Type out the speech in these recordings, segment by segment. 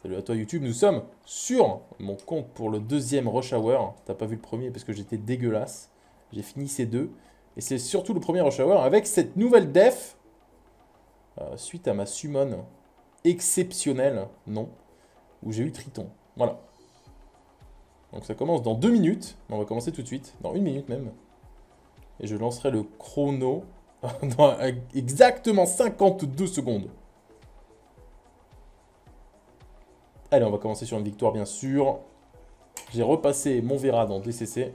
Salut à toi YouTube, nous sommes sur mon compte pour le deuxième Rush Hour. T'as pas vu le premier parce que j'étais dégueulasse. J'ai fini ces deux. Et c'est surtout le premier Rush Hour avec cette nouvelle def. Suite à ma summon exceptionnelle, non, où j'ai eu Triton. Voilà. Donc ça commence dans 2 minutes. On va commencer tout de suite, dans 1 minute même. Et je lancerai le chrono dans exactement 52 secondes. Allez, on va commencer sur une victoire, bien sûr. J'ai repassé mon Vera dans DCC.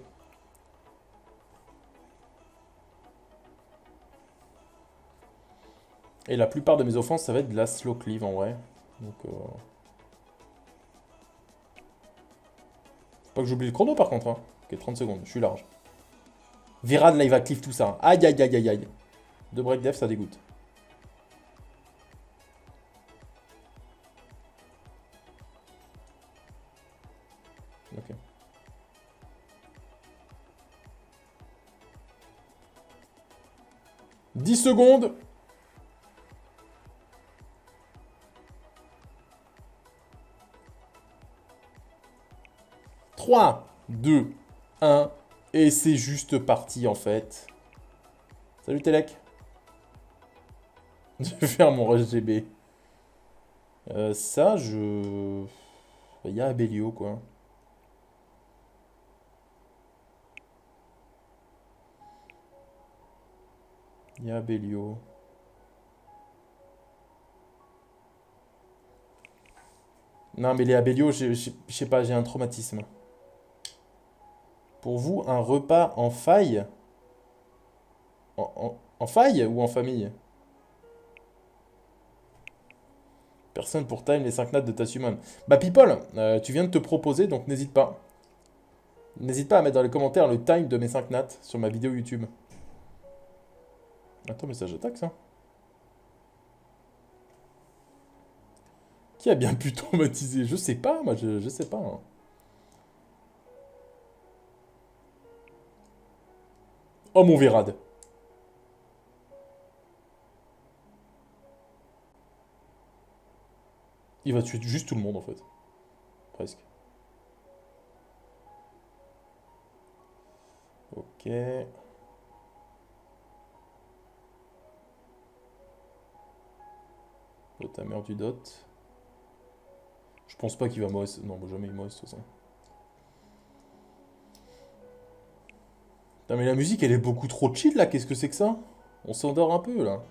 Et la plupart de mes offenses, ça va être de la slow cleave en vrai. Donc, faut pas que j'oublie le chrono par contre. Hein. Ok, 30 secondes, je suis large. Vera de là, il va cleave tout ça. Aïe, aïe, aïe, aïe, aïe. Deux break def, ça dégoûte. Ok. « 10 secondes. « 3, 2, 1. Et c'est juste parti en fait. Salut Telek. Je vais faire mon rush GB. Ça, je... Il y a Abelio quoi. Il y a Abelio. Non, mais les Abelio, je sais pas, j'ai un traumatisme. Pour vous, un repas en faille en faille ou en famille? Personne pour time les 5 notes de ta summon. Bah, People, tu viens de te proposer, donc n'hésite pas. N'hésite pas à mettre dans les commentaires le time de mes 5 nattes sur ma vidéo YouTube. Attends, mais ça j'attaque ça. Qui a bien pu traumatiser? Je sais pas, moi je sais pas. Hein. Oh mon Vérad. Il va tuer juste tout le monde en fait. Presque. Ok. Oh, ta mère du dot. Je pense pas qu'il va mourir. Non, bah, jamais il mourra de toute façon. Non mais la musique elle est beaucoup trop chill là, qu'est-ce que c'est que ça? On s'endort un peu là.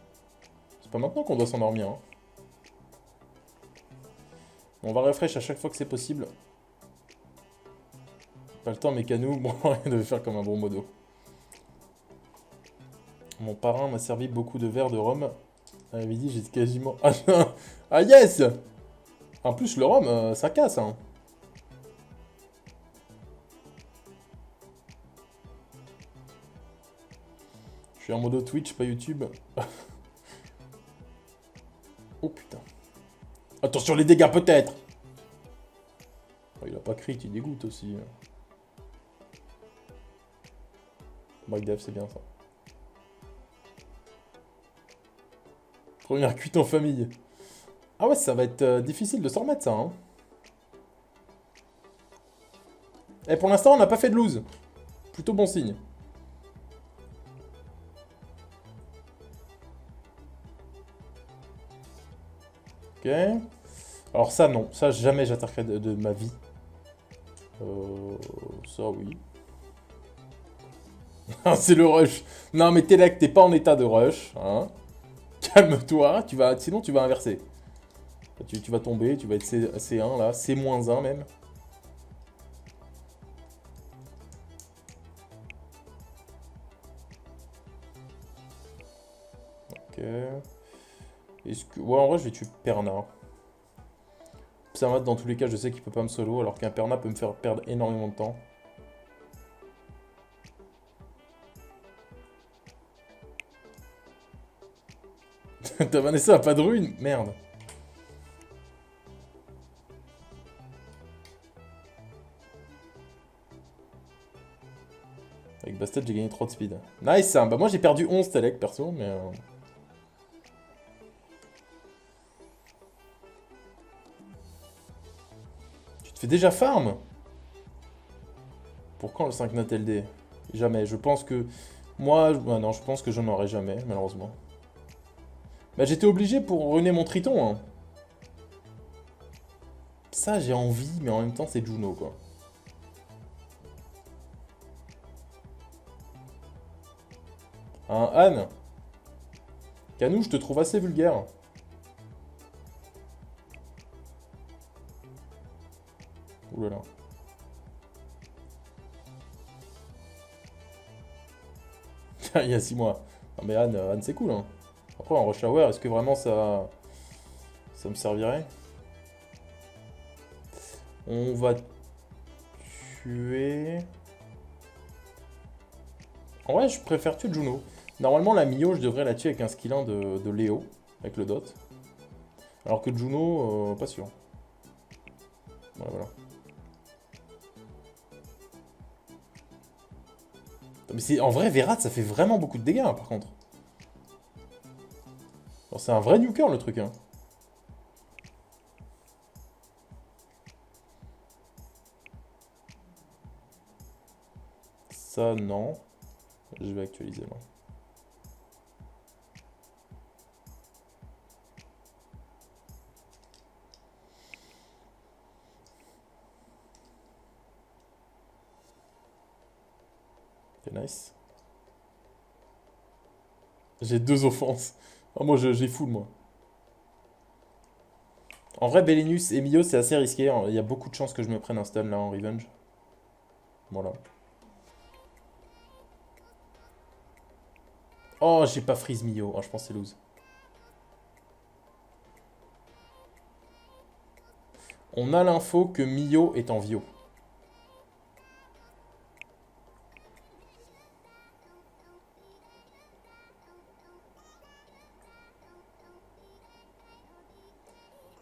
C'est pas maintenant qu'on doit s'endormir. Hein. On va refresh à chaque fois que c'est possible. Pas le temps, mécano, bon, rien de faire comme un bon modo. Mon parrain m'a servi beaucoup de verres de rhum. À midi, j'ai quasiment... Ah yes! En plus, le rhum, ça casse, hein. Je suis en modo Twitch, pas YouTube. Oh putain. Attention les dégâts peut-être! Oh, il a pas crit, il dégoûte aussi. Breakdev, c'est bien ça. Première cuite en famille. Ah ouais, ça va être difficile de s'en remettre ça. Hein. Et pour l'instant, on n'a pas fait de lose. Plutôt bon signe. Ok. Alors ça, non. Ça, jamais j'attaquerai de ma vie. Ça, oui. C'est le rush. Non, mais Telek, t'es pas en état de rush. Hein. Calme-toi. Sinon, tu vas inverser. Tu vas tomber. Tu vas être C1, là. C-1 même. Ok. Est-ce que... Ouais, en vrai, je vais tuer Perna. Psamat, dans tous les cas, je sais qu'il peut pas me solo, alors qu'un Perna peut me faire perdre énormément de temps. Ta Vanessa a pas de rune? Merde. Avec Bastet, j'ai gagné 3 de speed. Nice, hein. Bah moi j'ai perdu 11 Telek perso, mais... fais déjà farm? Pour quand le 5 Nat LD? Jamais. Je pense que... Moi, non, je pense que j'en aurai jamais, malheureusement. Bah, j'étais obligé pour ruiner mon Triton, hein. Ça, j'ai envie, mais en même temps, c'est Juno, quoi. Hein, Anne? Canou, je te trouve assez vulgaire. Ouh là là. Il y a 6 mois. Non mais Anne, Anne c'est cool, hein. Après, en Rush Hour, est-ce que vraiment ça me servirait? On va tuer... En vrai, je préfère tuer Juno. Normalement, la Mio, je devrais la tuer avec un skill 1 de Léo, avec le dot. Alors que Juno, pas sûr. Voilà, voilà. Mais en vrai, Verat, ça fait vraiment beaucoup de dégâts, hein, par contre. C'est un vrai nuker, le truc, hein. Ça, non. Je vais actualiser, moi. Ok, nice. J'ai 2 offenses. Ah, moi, j'ai full, moi. En vrai, Belenus et Mio, c'est assez risqué, hein. Il y a beaucoup de chances que je me prenne un stun, là, en revenge. Voilà. Oh, j'ai pas freeze Mio. Oh, je pense que c'est lose. On a l'info que Mio est en Vio.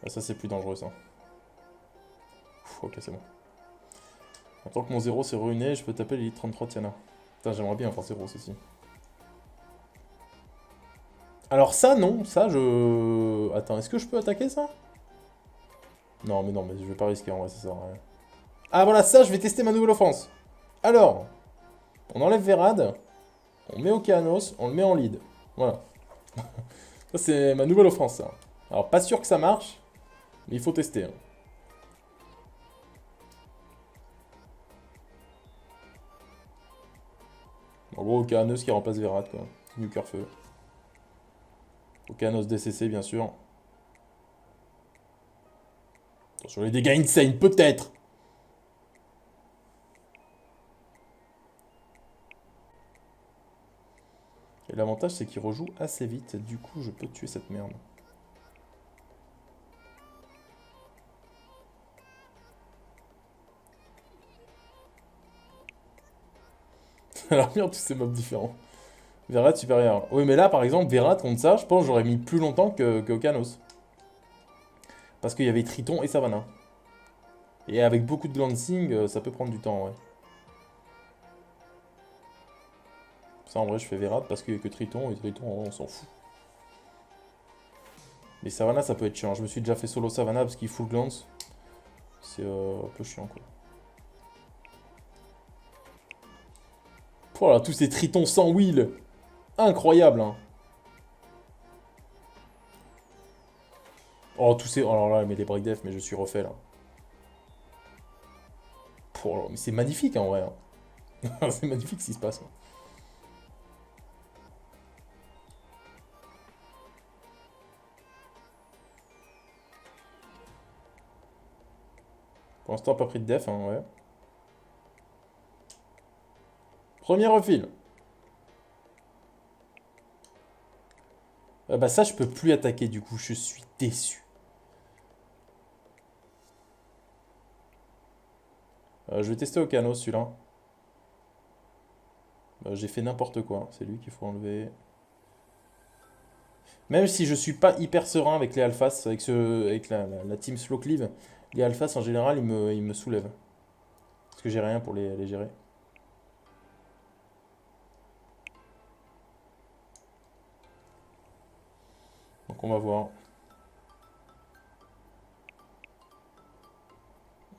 Ah, ça, c'est plus dangereux, ça. Ok, c'est bon. Tant que mon 0 s'est ruiné, je peux taper l'élite 33 Tiana. Putain, j'aimerais bien avoir 0 ceci. Alors ça, non. Ça, je... Attends, est-ce que je peux attaquer ça? Non, mais je vais pas risquer en vrai, ça sert à rien. Ah, voilà, ça, je vais tester ma nouvelle offense. Alors, on enlève Verad, on met Okeanos, on le met en lead. Voilà. Ça, c'est ma nouvelle offense, ça. Alors, pas sûr que ça marche, mais il faut tester, hein. En gros, Okeanos qui remplace Verad, quoi. Nuker feu. Okeanos DCC, bien sûr. Attention, les dégâts insane, peut-être. Et l'avantage, c'est qu'il rejoue assez vite. Du coup, je peux tuer cette merde. Alors, bien, tous ces mobs différents. Verrat supérieur. Oui, mais là, par exemple, Verrat contre ça, je pense que j'aurais mis plus longtemps que Okeanos. Parce qu'il y avait Triton et Savannah. Et avec beaucoup de glancing, ça peut prendre du temps, ouais. Ça, en vrai, je fais Verrat parce qu'il n'y a que Triton, et Triton, on s'en fout. Mais Savannah, ça peut être chiant. Je me suis déjà fait solo Savannah parce qu'il full glance. C'est un peu chiant, quoi. Voilà, tous ces Tritons sans wheel. Incroyable, hein. Oh, tous ces... Oh, alors là, elle met des break def, mais je suis refait, là. Oh, mais c'est magnifique, en vrai, hein. C'est magnifique ce qui se passe, hein. Pour l'instant, pas pris de def, hein, ouais. Premier refil. Bah ça, je peux plus attaquer, du coup, je suis déçu. Je vais tester Okano, celui-là. J'ai fait n'importe quoi, c'est lui qu'il faut enlever. Même si je suis pas hyper serein avec les alphas, avec la team slow cleave, les alphas en général, ils me soulèvent. Parce que j'ai rien pour les gérer. Donc on va voir.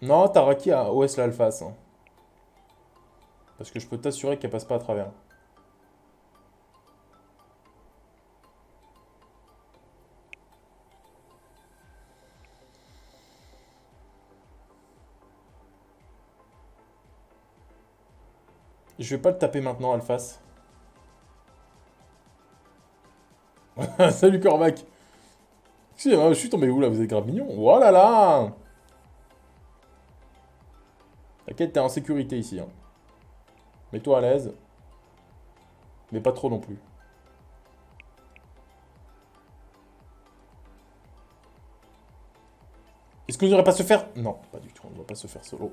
Non, Taraki a OS la Alphas. Hein. Parce que je peux t'assurer qu'elle passe pas à travers. Je vais pas le taper maintenant, Alphas. Salut Cormac. Excusez-moi, je suis tombé où là? Vous êtes grave mignon. Oh là là! T'inquiète, t'es en sécurité ici. Hein. Mets-toi à l'aise. Mais pas trop non plus. Est-ce qu'on n'irait pas se faire... Non, pas du tout, on ne va pas se faire solo.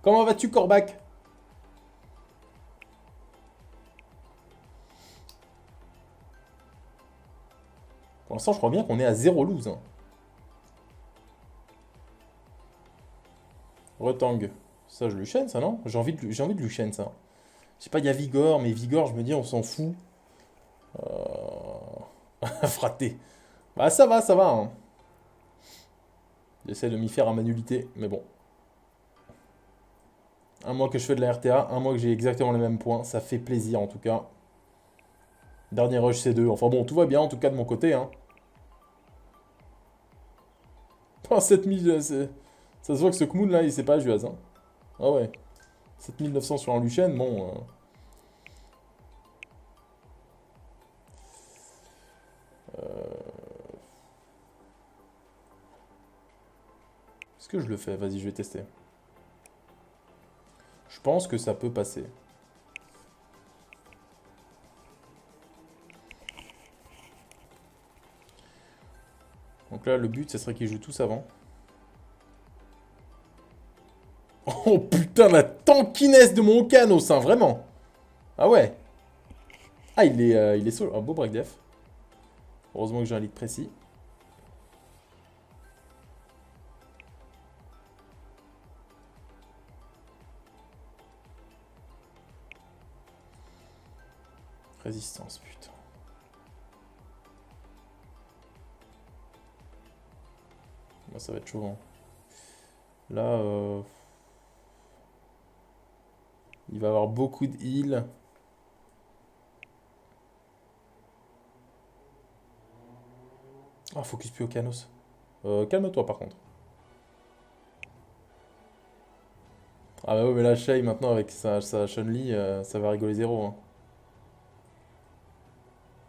Comment vas-tu, Corbac? Pour l'instant, je crois bien qu'on est à 0 lose. Hein. Retang. Ça, je lui chaîne, ça, non? J'ai envie de lui chaîne, ça. Je sais pas, il y a Vigor, mais Vigor, je me dis, on s'en fout. Fraté. Bah, ça va, ça va. Hein. J'essaie de m'y faire à ma nullité, mais bon. Un mois que je fais de la RTA, un mois que j'ai exactement les mêmes points. Ça fait plaisir, en tout cas. Dernier rush C2. Enfin bon, tout va bien, en tout cas, de mon côté. Hein. Oh, 7000, ça se voit que ce Kmoon, là, il sait pas jouer. Hein. Ah ouais. 7900 sur un Luchen, bon... Est-ce que je le fais? Vas-y, je vais tester. Je pense que ça peut passer. Donc là, le but, ce serait qu'ils jouent tous avant. Oh putain, la tankiness de mon Okanos, hein, vraiment. Ah ouais. Ah, il est solo. Un beau break def. Heureusement que j'ai un lead précis. Résistance, putain. Moi, ça va être chaud. Hein. Là, il va avoir beaucoup de heal. Ah, focus plus au Canos. Calme-toi par contre. Ah bah ouais, mais là, Shay, maintenant, avec sa Chun-Li, ça va rigoler zéro. Hein.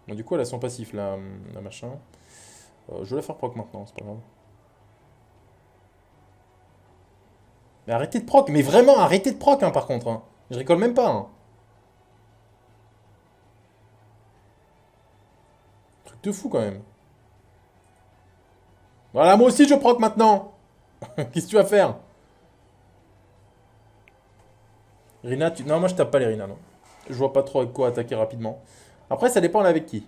Bon, du coup, elle a son passif, là, la machin. Je vais la faire proc maintenant, c'est pas grave. Mais arrêtez de proc, mais vraiment, arrêtez de proc, hein, par contre. Hein. Je rigole même pas. Hein. Truc de fou, quand même. Voilà, moi aussi, je proc maintenant. Qu'est-ce que tu vas faire? Rina, tu... Non, moi, je tape pas les Rina, non. Je vois pas trop avec quoi attaquer rapidement. Après, ça dépend avec qui.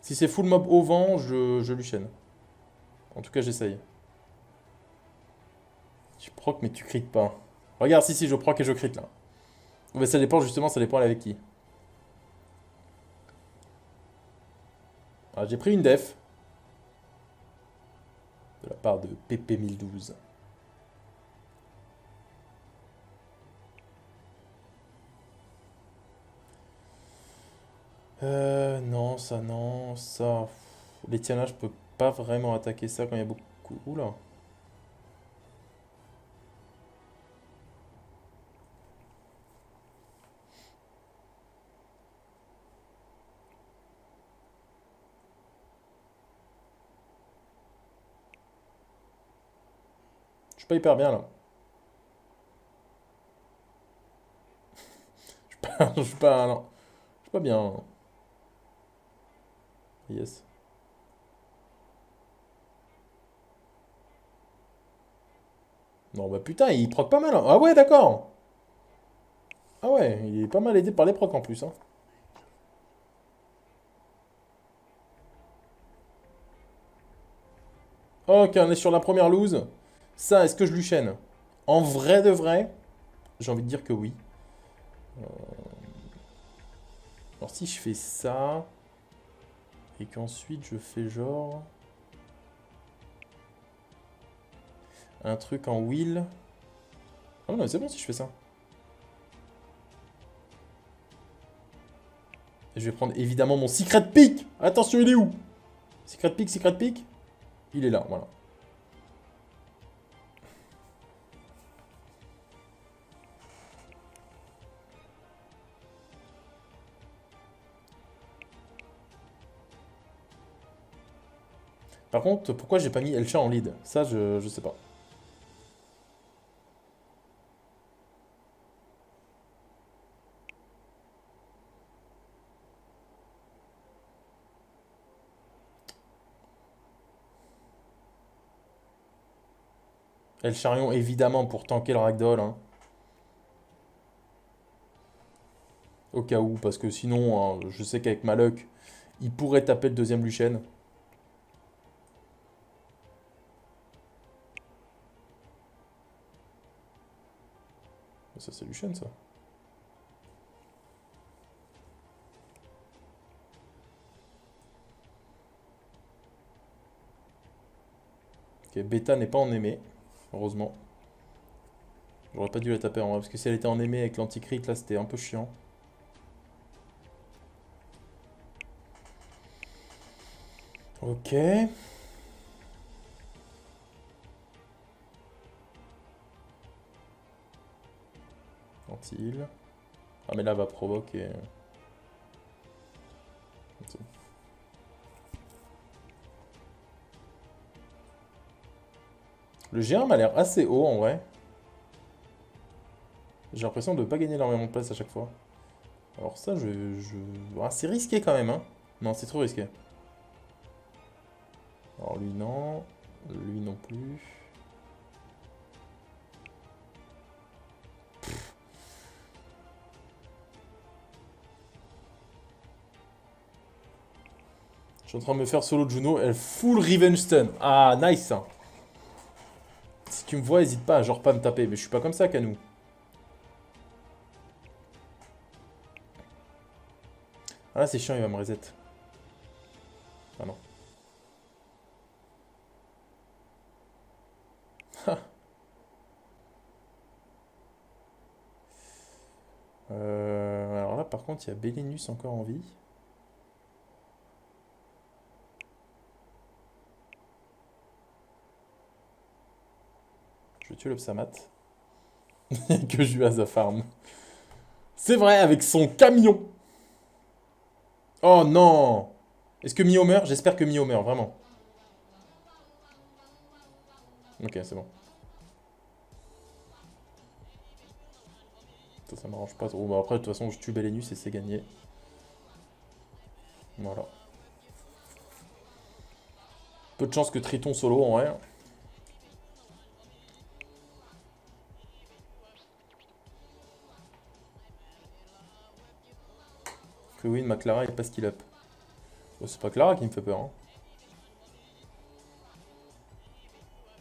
Si c'est full mob au vent, je lui chaîne. En tout cas, j'essaye. Tu proc, mais tu crites pas. Regarde, si, je proc et je crit là. Mais ça dépend, justement, ça dépend avec qui. Ah, j'ai pris une def. De la part de PP1012. Non, ça, non, ça. Les Tiana, je peux pas vraiment attaquer ça quand il y a beaucoup. Oula. Je suis pas hyper bien là. Je suis pas. Non. Je suis pas bien. Yes. Non, bah putain, il proc pas mal. Hein. Ah ouais, d'accord. Ah ouais, il est pas mal aidé par les procs en plus. Hein. Ok, on est sur la première lose. Ça, est-ce que je lui chaîne? En vrai de vrai, j'ai envie de dire que oui. Alors si je fais ça, et qu'ensuite je fais genre... un truc en wheel. Ah non, c'est bon si je fais ça. Et je vais prendre évidemment mon Secret Pick. Attention, il est où? Secret Pick, Secret Pick. Il est là, voilà. Par contre, pourquoi j'ai pas mis Elcha en lead? Ça, je sais pas. El Charion, évidemment, pour tanker le ragdoll. Hein. Au cas où, parce que sinon, hein, je sais qu'avec ma luck, il pourrait taper le deuxième Luchen. Ça, c'est Luchen, ça. Ok, Beta n'est pas en aimé, heureusement. J'aurais pas dû la taper en vrai, parce que si elle était en aimé avec l'anticrit, là, c'était un peu chiant. Ok. Anti-heal. Ah, mais là, elle va provoquer. Le G1 m'a l'air assez haut, en vrai. J'ai l'impression de ne pas gagner énormément de place à chaque fois. Alors ça, Ah, c'est risqué quand même, hein. Non, c'est trop risqué. Alors lui, non. Lui non plus. Je suis en train de me faire solo Juno. Elle full revenge stun. Ah, nice. Si tu me vois, hésite pas à genre pas me taper. Mais je suis pas comme ça, Canou. Ah là, c'est chiant, il va me reset. Ah non. Alors là, par contre, il y a Belenus encore en vie. Je vais tuer le Psamat. Que je lui à sa farm. C'est vrai, avec son camion. Oh non. Est-ce que Mio meurt? J'espère que Mio meurt, vraiment. Ok, c'est bon. Ça m'arrange pas trop. Bon, après, de toute façon, je tue Belenus et c'est gagné. Voilà. Peu de chance que Triton solo en vrai. Que win, ma Clara est pas skill up. Oh, c'est pas Clara qui me fait peur. Hein.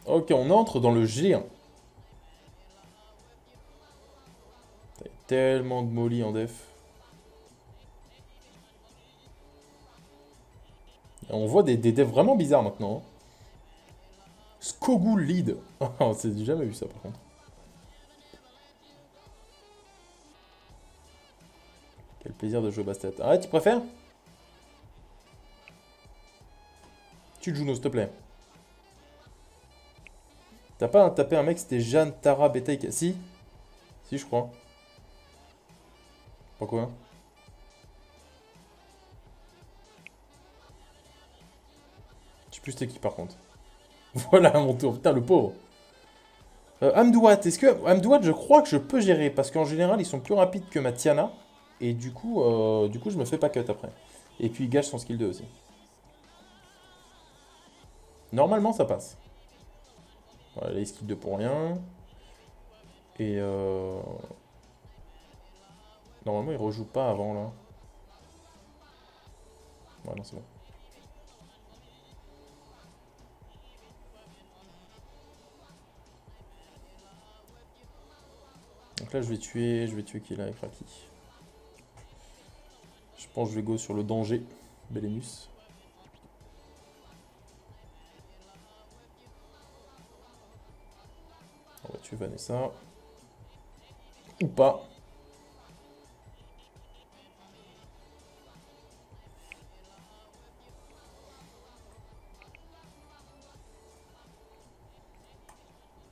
Ok, on entre dans le G1. Il y a tellement de molly en def. Et on voit des devs vraiment bizarres maintenant. Hein. Skogul lead. Oh, c'est jamais vu ça par contre. Quel plaisir de jouer Bastet. Ah ouais, tu préfères? Tu Juno, s'il te plaît. T'as pas tapé un mec, c'était Jeanne, Tara, Betaïk. Si? Si, je crois. Pourquoi? Je sais plus c'était qui par contre. Voilà mon tour. Putain, le pauvre. Amdouat, est-ce que. Amdouat, je crois que je peux gérer. Parce qu'en général, ils sont plus rapides que ma Tiana. Et du coup, je me fais pas cut après. Et puis, il gâche son skill 2 aussi. Normalement, ça passe. Voilà, là, il skill 2 pour rien. Et normalement, il rejoue pas avant là. Ouais, non, c'est bon. Donc là, je vais tuer qui là avec Raki. Je pense que je vais go sur le danger. Belenus. On va tuer Vanessa. Ou pas.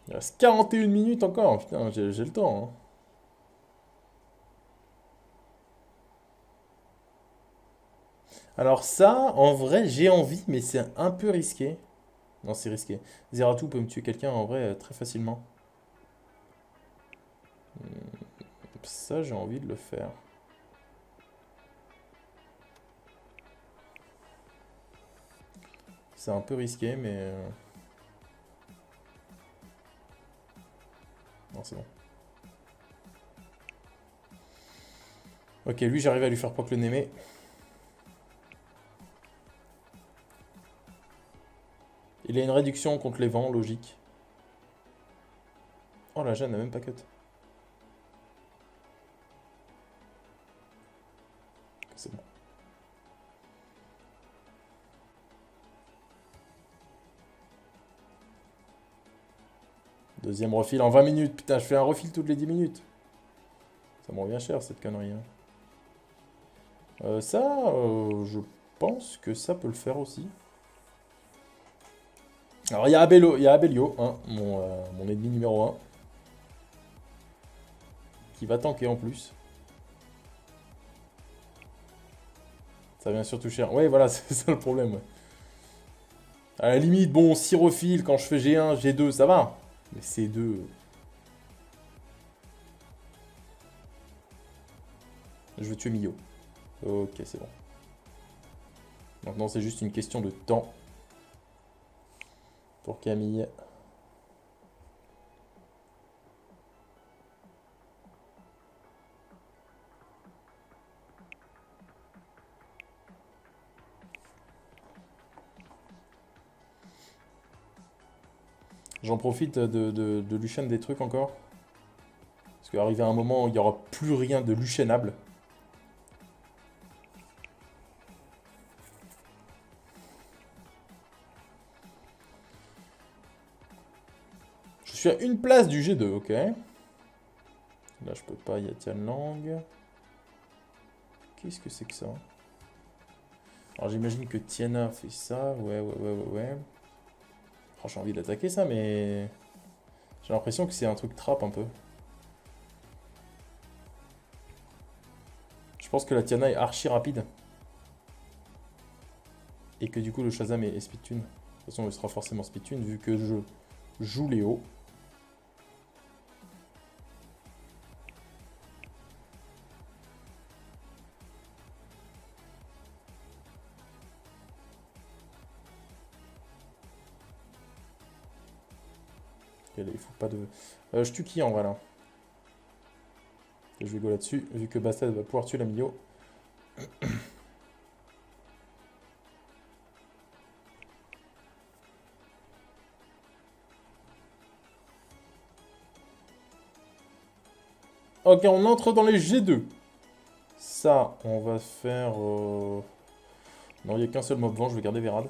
Il reste 41 minutes encore. Putain, j'ai le temps. Hein. Alors ça, en vrai, j'ai envie, mais c'est un peu risqué. Non, c'est risqué. Zeratou peut me tuer quelqu'un en vrai très facilement. Ça, j'ai envie de le faire. C'est un peu risqué, mais... Non, c'est bon. Ok, lui, j'arrive à lui faire proc le Némé. Il a une réduction contre les vents, logique. Oh, la Jeanne n'a même pas cut. C'est bon. Deuxième refil en 20 minutes. Putain, je fais un refil toutes les 10 minutes. Ça me revient cher, cette connerie. Hein. Je pense que ça peut le faire aussi. Alors, il y a Abelio, hein, mon ennemi numéro 1. Qui va tanker en plus. Ça vient surtout cher. Ouais, voilà, c'est ça le problème. Ouais. À la limite, bon, 6 refils, quand je fais G1, G2, ça va. Mais C2... Je veux tuer Mio. Ok, c'est bon. Maintenant, c'est juste une question de temps. Pour Camille. J'en profite de Luchen des trucs encore. Parce qu'arriver à un moment où il n'y aura plus rien de Luchenable. Je suis à une place du G2, ok. Là, je peux pas, il y a Tianlang. Qu'est-ce que c'est que ça? Alors, j'imagine que Tiana fait ça. Ouais. Oh, j'ai envie d'attaquer ça, mais... J'ai l'impression que c'est un truc trap un peu. Je pense que la Tiana est archi rapide. Et que du coup, le Shazam est speedtune. De toute façon, il sera forcément speedtune vu que je joue Léo. Il faut pas de... je tue qui en vrai là? Je vais go là-dessus, vu que Bastard va pouvoir tuer la Mio. Ok, on entre dans les G2. Ça, on va faire... Non, il n'y a qu'un seul mob vent, je vais garder Vérad.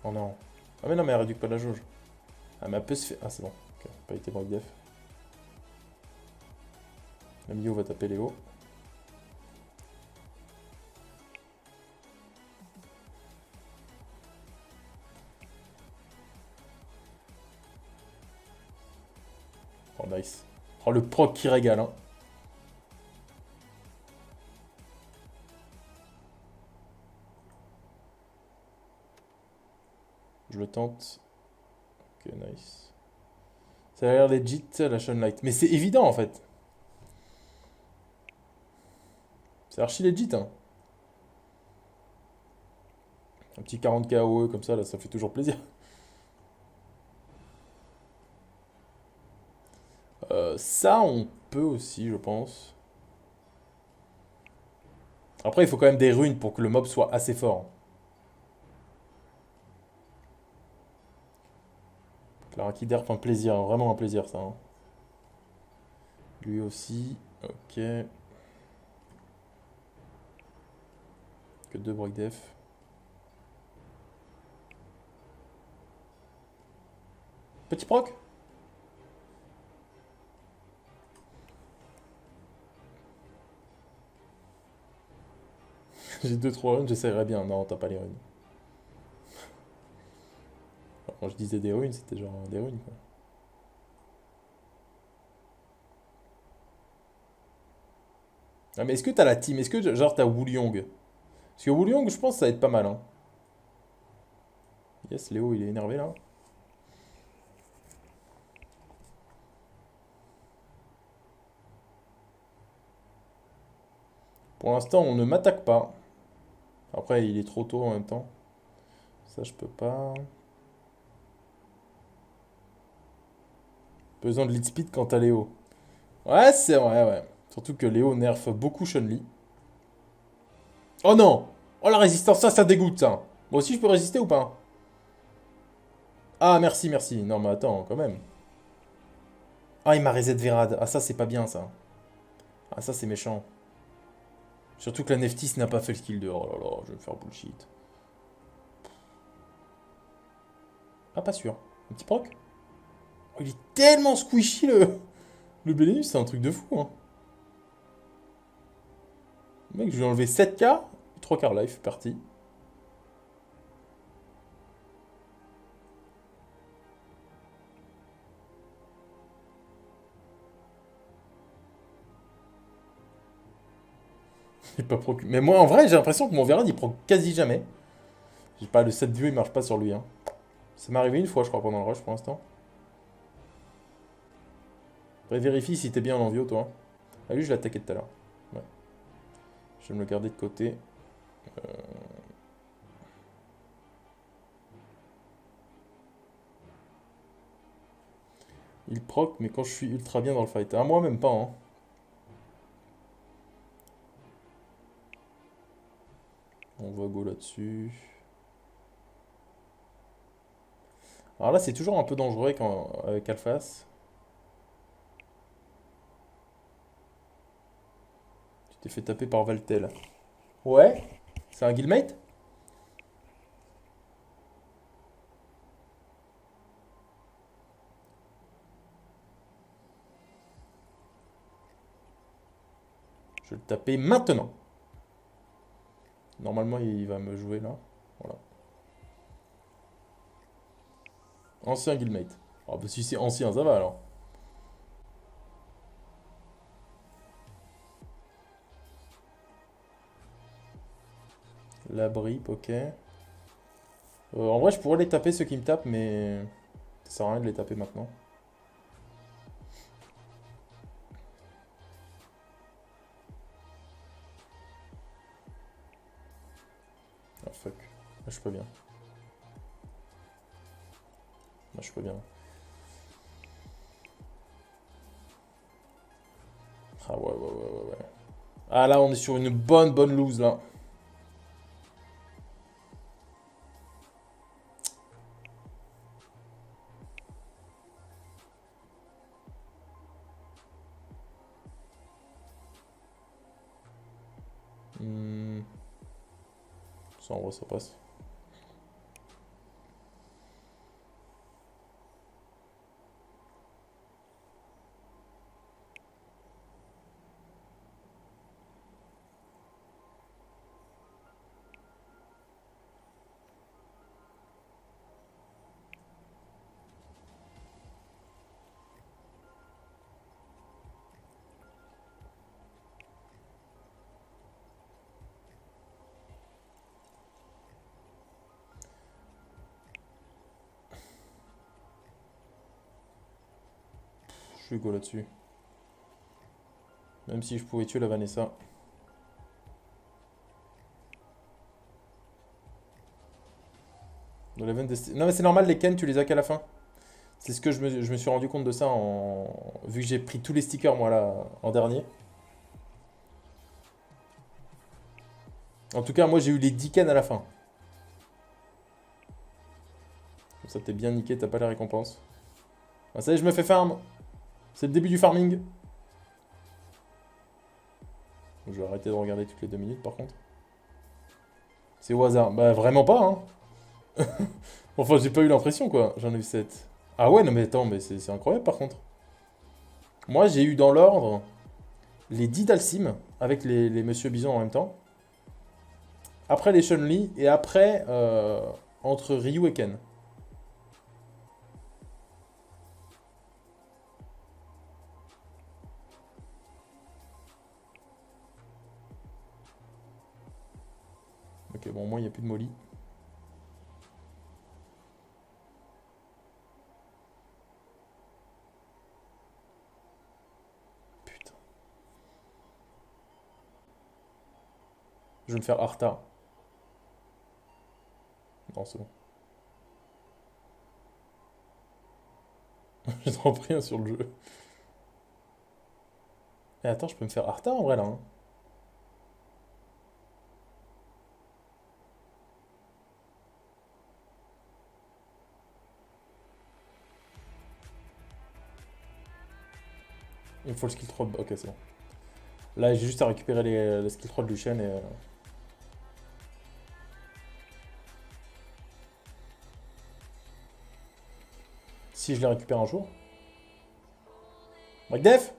Oh non. Ah mais non, mais elle réduit pas la jauge. Ah mais elle peut se faire... Ah c'est bon. Ok, pas été bon def. La Mio va taper Léo. Oh nice. Oh le proc qui régale hein. Je le tente. Ok, nice. Ça a l'air legit la Shunlight. Mais c'est évident en fait. C'est archi legit hein. Un petit 40k AOE comme ça, là, ça fait toujours plaisir. Ça, on peut aussi, je pense. Après, il faut quand même des runes pour que le mob soit assez fort. Clara qui derp, un plaisir, hein, vraiment un plaisir ça. Hein. Lui aussi, ok. Que 2 break def. Petit proc. J'ai 2-3 runes, j'essaierai bien. Non, t'as pas les runes. Quand je disais des runes, c'était genre des runes quoi. Ah mais est-ce que t'as la team? Est-ce que genre t'as Woolyong? Parce que Woolyong, je pense que ça va être pas mal. Hein. Yes, Léo, il est énervé là. Pour l'instant, on ne m'attaque pas. Après, il est trop tôt en même temps. Ça, je peux pas. Besoin de lead speed quant à Léo. Ouais, c'est vrai, ouais. Surtout que Léo nerf beaucoup Chun-Li. Oh non! Oh la résistance, ça dégoûte ça. Moi aussi, je peux résister ou pas? Ah, merci, merci. Non, mais attends, quand même. Ah, il m'a reset Vérad. Ah, ça, c'est pas bien ça. Ah, ça, c'est méchant. Surtout que la Neftis n'a pas fait le skill de. Oh là là, je vais me faire bullshit. Ah, pas sûr. Un petit proc? Oh, il est tellement squishy le Bélénus, c'est un truc de fou. Hein. Mec, je lui ai enlevé 7k, 3 quarts life, parti. Il est pas proc. Mais moi, en vrai, j'ai l'impression que mon Vérad, il proc quasi jamais. J'ai pas le 7 view, il marche pas sur lui. Hein. Ça m'est arrivé une fois, je crois, pendant le rush pour l'instant. Après, vérifie si t'es bien en envio, toi. Ah, lui, je l'ai attaqué tout à l'heure. Ouais. Je vais me le garder de côté. Il proc, mais quand je suis ultra bien dans le fight. Ah, moi, même pas, hein. On va go là-dessus. Alors là, c'est toujours un peu dangereux avec Alphas. Tu t'es fait taper par Valtel. Ouais? C'est un guildmate? Je vais le taper maintenant. Normalement, il va me jouer là. Voilà. Ancien guildmate. Ah bah si c'est ancien, ça va alors. La bripe, ok. En vrai, je pourrais les taper ceux qui me tapent, mais ça sert à rien de les taper maintenant. Ah fuck. Là, je peux bien. Là, je peux bien. Ah ouais, ouais, ouais, ouais, ouais. Ah là, on est sur une bonne lose là. Hmm. Ça, en vrai, ça passe. Je vais go là-dessus. Même si je pouvais tuer la Vanessa. Non mais c'est normal, les Ken, tu les as qu'à la fin. C'est ce que je me suis rendu compte de ça vu que j'ai pris tous les stickers moi là en dernier. En tout cas, moi j'ai eu les 10 Ken à la fin. Comme ça t'es bien niqué, t'as pas les récompenses. Ah, ça y est, je me fais farm. C'est le début du farming. Je vais arrêter de regarder toutes les 2 minutes par contre. C'est au hasard. Bah vraiment pas, hein. Enfin, j'ai pas eu l'impression, quoi. J'en ai eu 7. Ah ouais, non mais attends, mais c'est incroyable par contre. Moi, j'ai eu dans l'ordre les 10 Dalsim, avec les Monsieur Bison en même temps. Après les Chun-Li, et après, entre Ryu et Ken. Ok, bon, moi, il n'y a plus de Molly. Putain. Je vais me faire Arta. Non, c'est bon. J'ai trop pris un sur le jeu. Et attends, je peux me faire Arta en vrai là, hein. Il me faut le skill 3. Ok, c'est bon. Là, j'ai juste à récupérer le skill 3 de Lucian et. Si je les récupère un jour. McDef.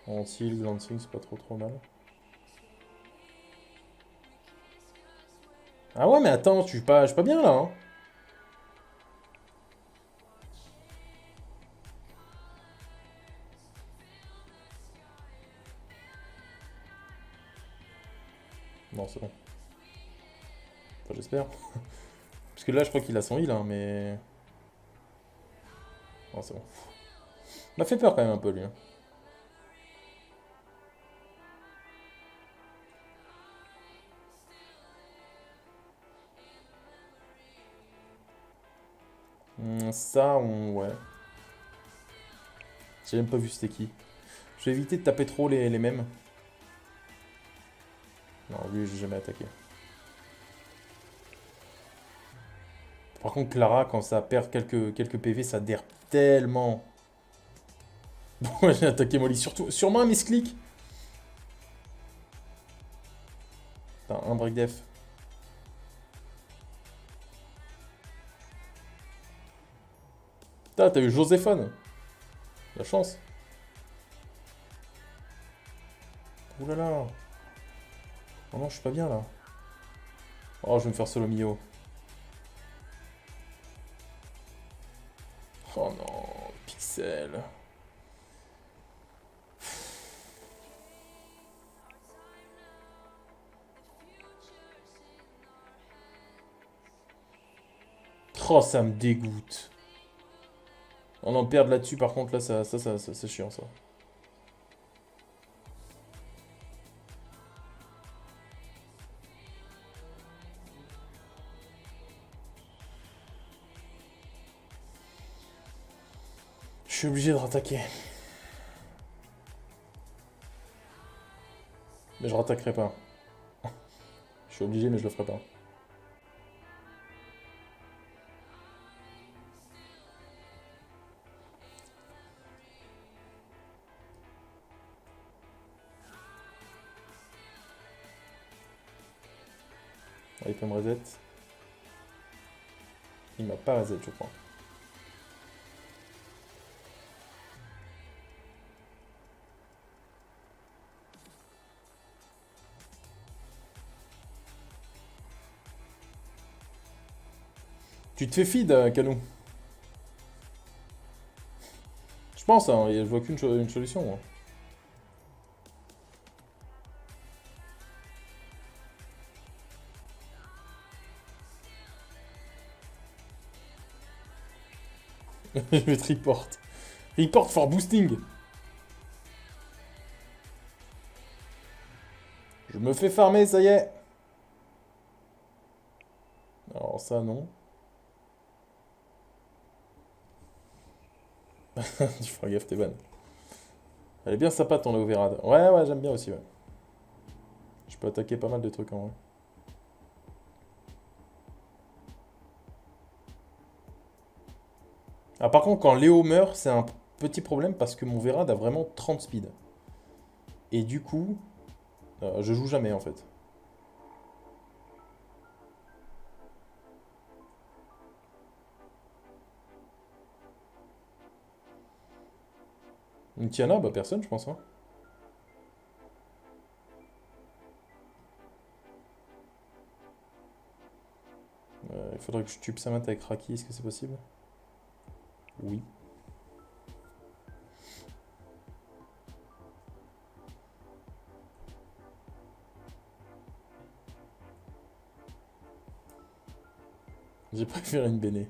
Antil, Glancing, c'est pas trop mal. Ah ouais, mais attends, je suis pas bien là, hein. Non, c'est bon. Enfin, j'espère. Parce que là, je crois qu'il a son heal, hein, mais. Non, c'est bon. Il m'a fait peur quand même un peu, lui, hein. Ouais. J'ai même pas vu c'était qui. Je vais éviter de taper trop les mêmes. Non, lui, j'ai jamais attaqué. Par contre, Clara, quand ça perd quelques PV, ça derpe tellement. Bon, j'ai attaqué Molly. Surtout, sûrement un misclick. Putain, un break def. Putain, t'as eu Joséphone. La chance. Ouh là là. Oh non, je suis pas bien là. Oh, je vais me faire solo Mio. Oh non, Pixel. Oh, ça me dégoûte. On en perd là-dessus, par contre, là, c'est chiant, ça. Je suis obligé de rattaquer. Mais je rattaquerai pas. Je suis obligé, mais je le ferai pas. Allez, il peut me reset. Il m'a pas reset, je crois. Tu te fais feed, Canou. Je pense, hein, je vois une solution, moi. Je vais te report. Report for boosting. Je me fais farmer, ça y est. Alors ça, non. Tu feras gaffe, t'es bonne. Elle est bien sympa ton Léoverad. Ouais, ouais, j'aime bien aussi, ouais. Je peux attaquer pas mal de trucs en vrai. Ah, par contre, quand Léo meurt, c'est un petit problème parce que mon Verad a vraiment 30 speed. Et du coup, je joue jamais en fait. Une Tiana, bah personne, je pense. Hein. Il faudrait que je tue Psamat avec Raki, est-ce que c'est possible? Oui. J'ai préféré une Béné.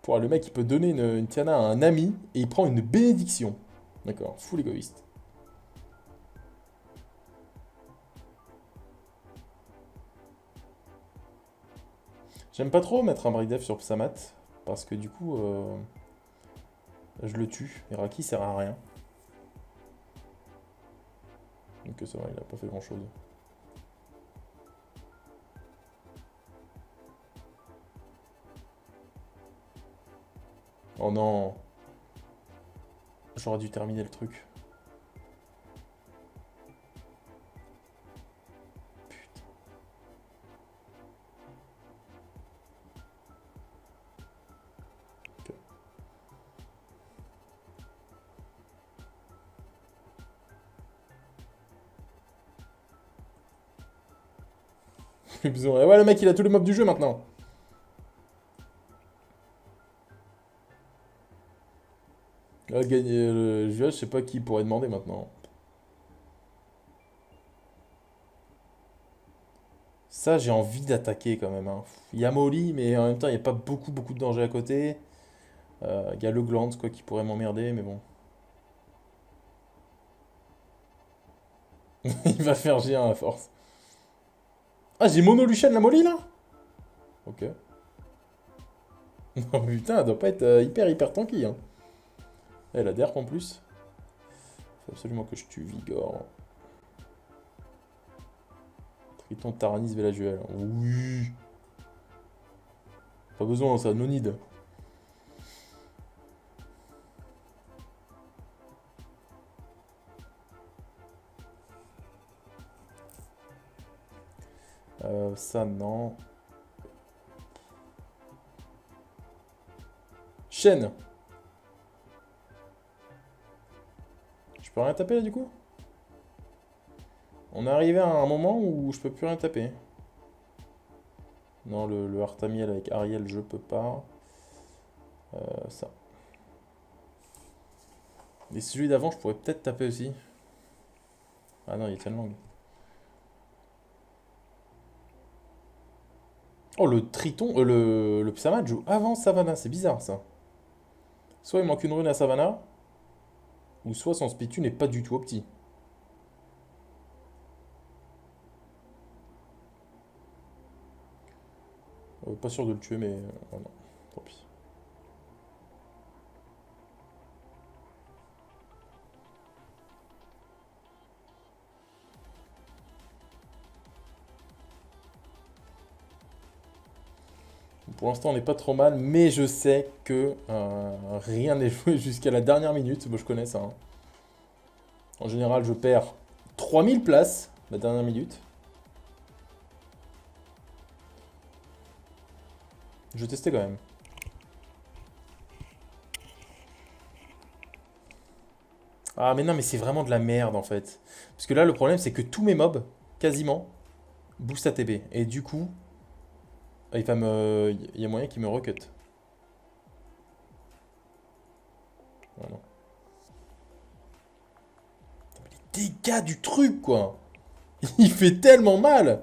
Pour le mec, il peut donner une Tiana à un ami et il prend une bénédiction. D'accord, full égoïste. J'aime pas trop mettre un break def sur Psamat parce que du coup, je le tue. Et Raki sert à rien. Donc ça va, il a pas fait grand chose. Oh non. J'aurais dû terminer le truc. Putain. Ok. Plus besoin. Et ouais, le mec, il a tous les mobs du jeu maintenant. Là, gagner le jeu, je sais pas qui pourrait demander maintenant. Ça, j'ai envie d'attaquer quand même. Hein. Il y a Molly, mais en même temps, il n'y a pas beaucoup de danger à côté. Il y a le Glance quoi, qui pourrait m'emmerder, mais bon. Il va faire G1 à force. Ah, j'ai Mono Lucian la Molly là? Ok. Non, putain, elle doit pas être hyper tanky. Hein. Elle a derp en plus. Faut absolument que je tue Vigor. Triton Taranis Velajuel. Oui. Pas besoin, ça, no need. Ça, non. Chaîne. Je peux rien taper là du coup? On est arrivé à un moment où je peux plus rien taper. Non, le Artamiel avec Ariel, je peux pas. Ça. Et celui d'avant, je pourrais peut-être taper aussi. Ah non, il y a Tianlang. Oh, le Triton, le Psamat joue avant Savannah, c'est bizarre ça. Soit il manque une rune à Savannah, ou soit son Spitu n'est pas du tout opti. Pas sûr de le tuer, mais oh non, tant pis. Pour l'instant, on n'est pas trop mal, mais je sais que rien n'est joué jusqu'à la dernière minute. Moi, je connais ça. Hein. En général, je perds 3000 places la dernière minute. Je vais tester quand même. Ah, mais non, mais c'est vraiment de la merde en fait. Parce que là, le problème, c'est que tous mes mobs, quasiment, boostent ATB. Et du coup, il y a moyen qu'il me recut. Voilà. Les dégâts du truc, quoi. Il fait tellement mal.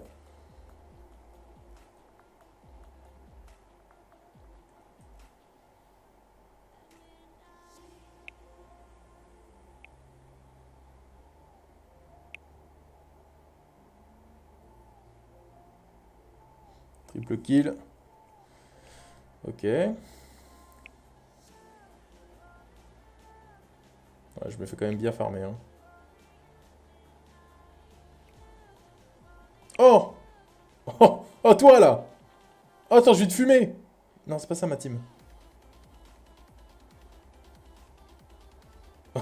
Triple kill. Ok. Ouais, je me fais quand même bien farmer. Hein. Oh! Oh! Oh, toi là! Oh, attends, je vais te fumer! Non, c'est pas ça ma team.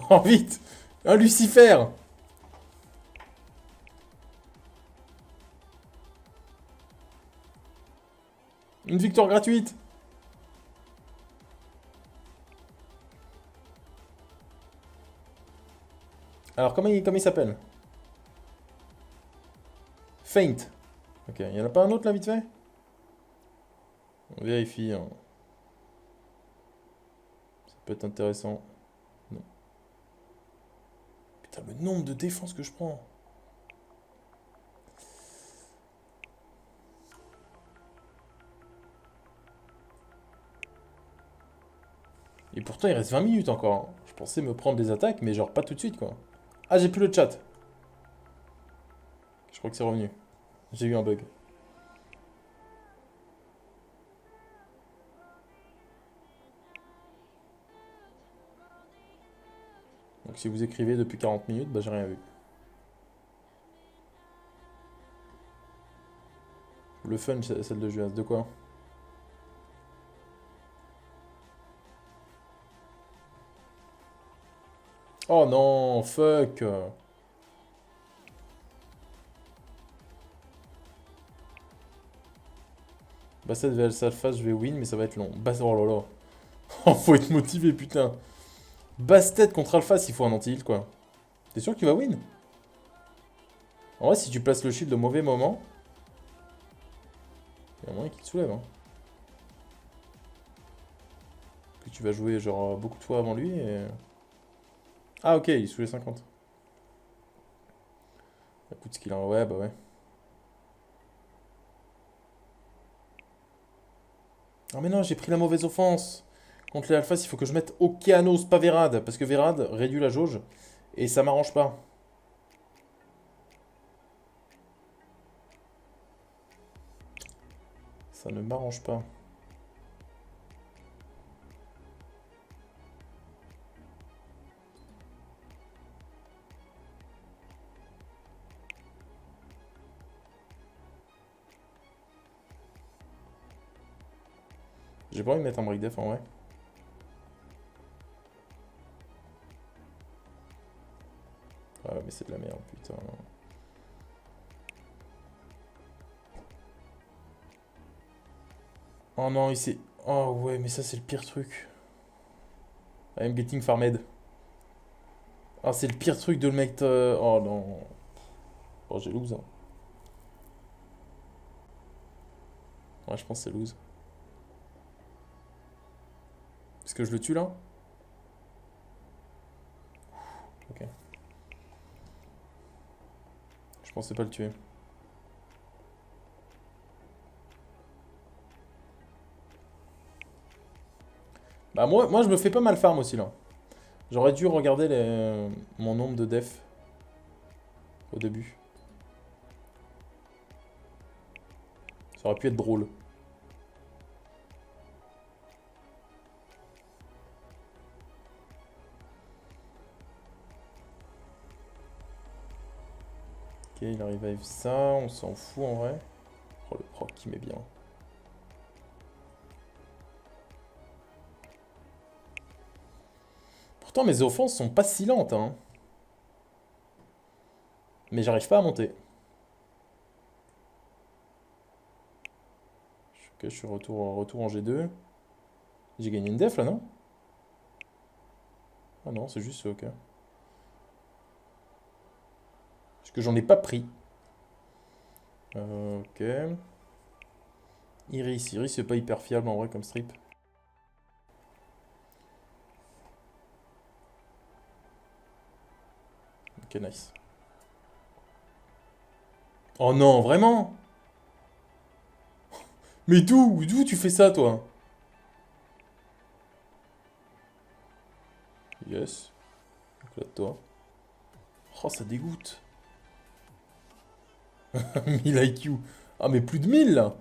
Oh, vite! Un Lucifer! Une victoire gratuite! Alors, comment il s'appelle? Faint. Ok, il y en a pas un autre là, vite fait? On vérifie, hein. Ça peut être intéressant. Non. Putain, le nombre de défenses que je prends. Et pourtant, il reste 20 minutes encore, hein. Je pensais me prendre des attaques, mais genre pas tout de suite, quoi. Ah, j'ai plus le chat. Je crois que c'est revenu. J'ai eu un bug. Donc si vous écrivez depuis 40 minutes, bah j'ai rien vu. Le fun, celle de Juas. De quoi? Oh non, fuck. Bastet vs Alpha, je vais win, mais ça va être long. Oh là là. Oh, faut être motivé, putain. Bastet contre Alpha, s'il faut un anti-heal, quoi. T'es sûr qu'il va win? En vrai, si tu places le shield au mauvais moment, il y a moyen qu'il te soulève, hein. Que tu vas jouer, genre, beaucoup de fois avant lui et... Ah, ok, il est sous les 50. Écoute ce qu'il a... Ouais, bah ouais. Ah mais non, j'ai pris la mauvaise offense. Contre les alphas, il faut que je mette Okeanos, pas Vérad. Parce que Vérad réduit la jauge. Et ça m'arrange pas. Ça ne m'arrange pas. J'ai pas envie de mettre un break def en vrai. Ah ouais, mais c'est de la merde, putain. Oh non, il s'est... Oh ouais, mais ça c'est le pire truc. I'm getting farmed. Ah, c'est le pire truc de le mec... Oh non. Oh, j'ai lose, hein. Ouais, je pense que c'est lose. Est-ce que je le tue là? Ok. Je pensais pas le tuer. Bah moi je me fais pas mal farm aussi là. J'aurais dû regarder mon nombre de def au début. Ça aurait pu être drôle. Ok, il revive ça, on s'en fout en vrai. Oh le proc qui met bien. Pourtant mes offenses sont pas si lentes, hein. Mais j'arrive pas à monter. Ok, je suis retour en G2. J'ai gagné une def là, non? Ah non, c'est juste ok. Parce que j'en ai pas pris. Ok. Iris c'est pas hyper fiable en vrai comme strip. Ok, nice. Oh non, vraiment? Mais d'où tu fais ça, toi? Yes. Éclate-toi. Oh, ça dégoûte. 1000 IQ. Ah, mais plus de 1000 là.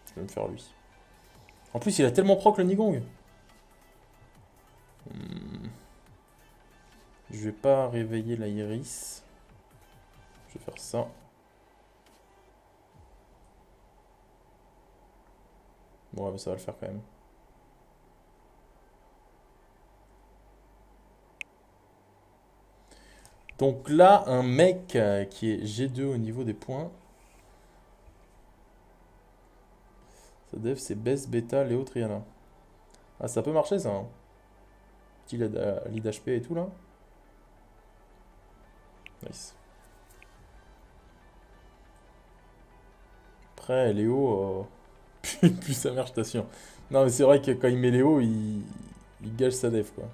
Je vais me faire lui. En plus, il a tellement proc le Nigong. Hmm. Je vais pas réveiller la Iris. Je vais faire ça. Bon, ouais, mais ça va le faire quand même. Donc là, un mec qui est G2 au niveau des points. Dev, c'est Bess, Beta, Léo, Triana. Ah, ça peut marcher ça, hein. Petit lead HP et tout là. Nice. Après, Léo, plus sa mère, je t'assure. Non, mais c'est vrai que quand il met Léo, il gâche sa def, quoi.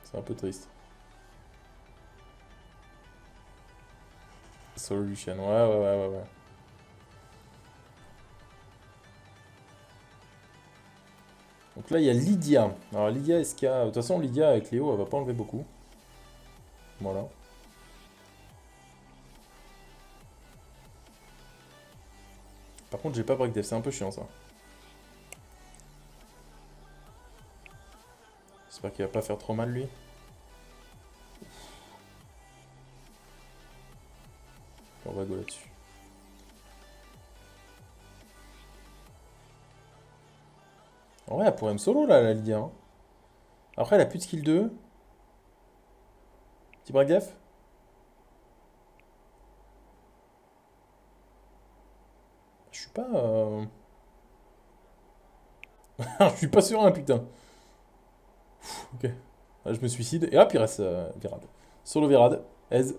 C'est un peu triste. Solution, ouais. Donc là, il y a Lydia. Alors, Lydia, est-ce qu'il y a... De toute façon, Lydia, avec Léo, elle va pas enlever beaucoup. Voilà. Par contre, j'ai pas break def, c'est un peu chiant, ça. J'espère qu'il va pas faire trop mal, lui. On va go là-dessus. En vrai, elle pourrait me solo, là, la Lydia, hein. Après, elle a plus de skill 2. Petit break def. Je suis pas... Je suis pas sûr, hein, putain. Ok. Ah, je me suicide. Et hop, il reste Virad. Solo Virad. Ez.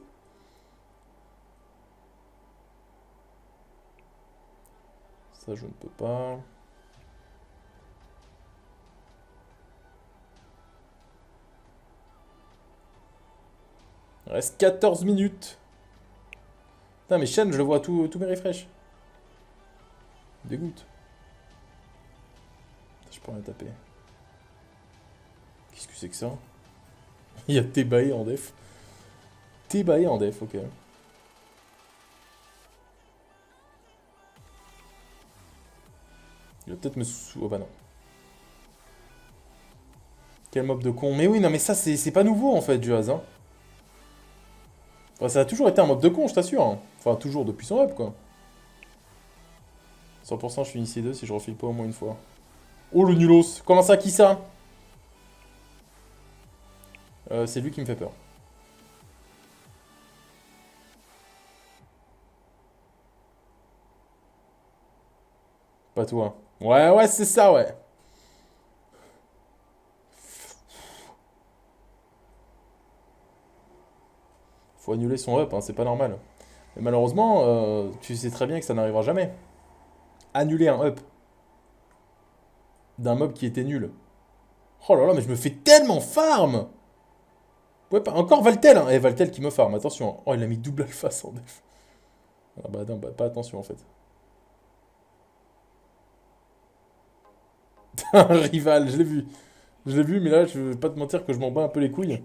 Ça, je ne peux pas. Il reste 14 minutes. Putain, mais Shen, je le vois tous mes refresh. Dégoûte. Je peux rien taper. Qu'est-ce que c'est que ça? Il y a Tebae en def. Tebae en def, ok. Il va peut-être me sous... Oh bah non. Quel mob de con. Mais oui, non, mais ça, c'est pas nouveau, en fait, Juaz, hein. Enfin, ça a toujours été un mob de con, je t'assure, hein. Enfin, toujours, depuis son up, quoi. 100% je suis initié 2 si je refile pas au moins une fois. Oh, le nulos. Comment ça, qui ça? C'est lui qui me fait peur. Pas toi. Ouais, c'est ça, ouais. Faut annuler son up, hein, c'est pas normal. Mais malheureusement, tu sais très bien que ça n'arrivera jamais. Annuler un up d'un mob qui était nul. Oh là là, mais je me fais tellement farm! Ouais, encore Valtel, hein. Valtel qui me farm, attention. Oh, il a mis double alpha sans def. Ah bah non, bah, pas attention en fait. Un rival, je l'ai vu. Je l'ai vu, mais là, je vais pas te mentir que je m'en bats un peu les couilles.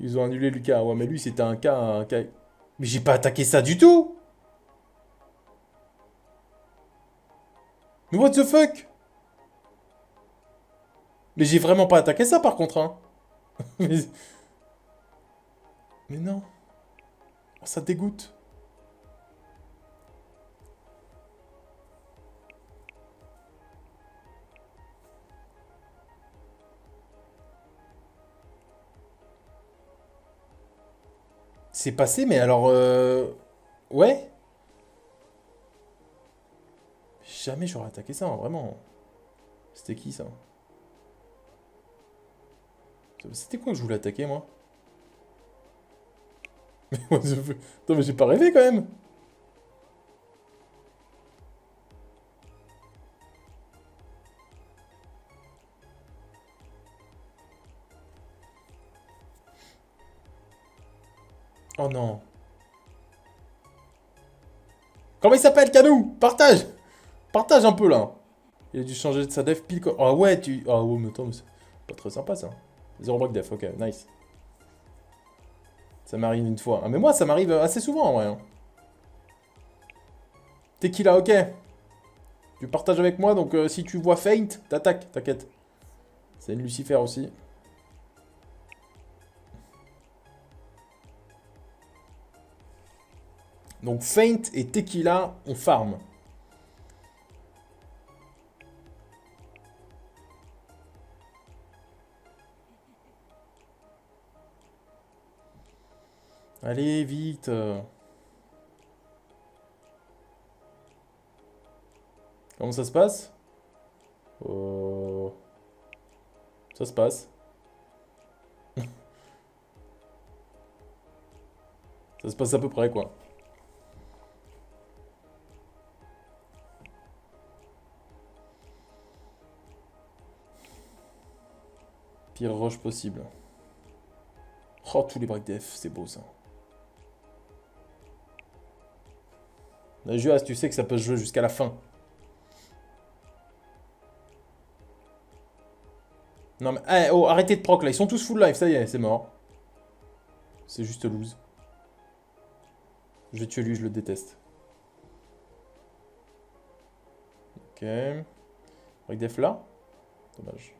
Ils ont annulé Lucas. Ouais, mais lui, c'était un cas. Mais j'ai pas attaqué ça du tout! Mais what the fuck? Mais j'ai vraiment pas attaqué ça par contre, hein. Mais, mais non. Oh, ça dégoûte. C'est passé, mais alors... Ouais? Jamais j'aurais attaqué ça, hein, vraiment. C'était qui ça? C'était quoi que je voulais attaquer, moi? What the fuck. Attends, mais j'ai pas rêvé quand même! Oh non. Comment il s'appelle, Canou? Partage! Partage un peu là! Il a dû changer de sa def pile quoi. Ah ouais, tu. Ah ouais, mais attends, mais c'est pas très sympa ça. Zéro bloc def, ok, nice. Ça m'arrive une fois. Ah, mais moi, ça m'arrive assez souvent en vrai, hein. T'es qui là, ok. Tu partages avec moi, donc si tu vois Feint, t'attaques, t'inquiète. C'est une Lucifer aussi. Donc Feint et Tequila, on farm. Allez, vite. Comment ça se passe? Ça se passe. Ça se passe à peu près, quoi. Pire rush possible. Oh, tous les break def, c'est beau ça. La Juas, tu sais que ça peut se jouer jusqu'à la fin. Non mais, eh, oh, arrêtez de proc là, ils sont tous full life, ça y est, c'est mort. C'est juste lose. Je vais tuer lui, je le déteste. Ok. Break def là. Dommage.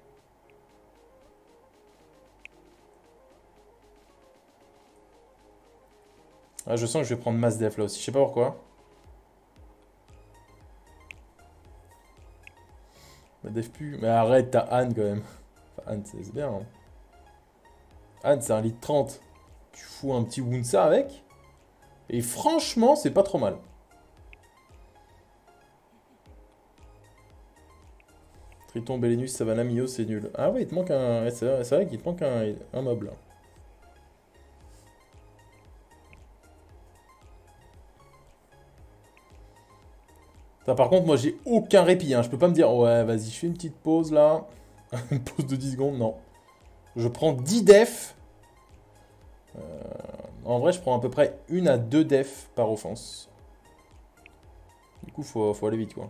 Ah, je sens que je vais prendre masse def là aussi, je sais pas pourquoi. La def pue. Mais arrête, t'as Anne quand même. Enfin, Anne, c'est bien. Hein. Anne, c'est un litre 30. Tu fous un petit Wunsa avec. Et franchement, c'est pas trop mal. Triton, Belenus, Savannah, Mio, c'est nul. Ah ouais, il te manque un... C'est vrai qu'il te manque un mob là. Par contre, moi, j'ai aucun répit. Hein. Je peux pas me dire, ouais, vas-y, je fais une petite pause là. Une pause de 10 secondes, non. Je prends 10 def. En vrai, je prends à peu près 1 à 2 def par offense. Du coup, faut aller vite, quoi.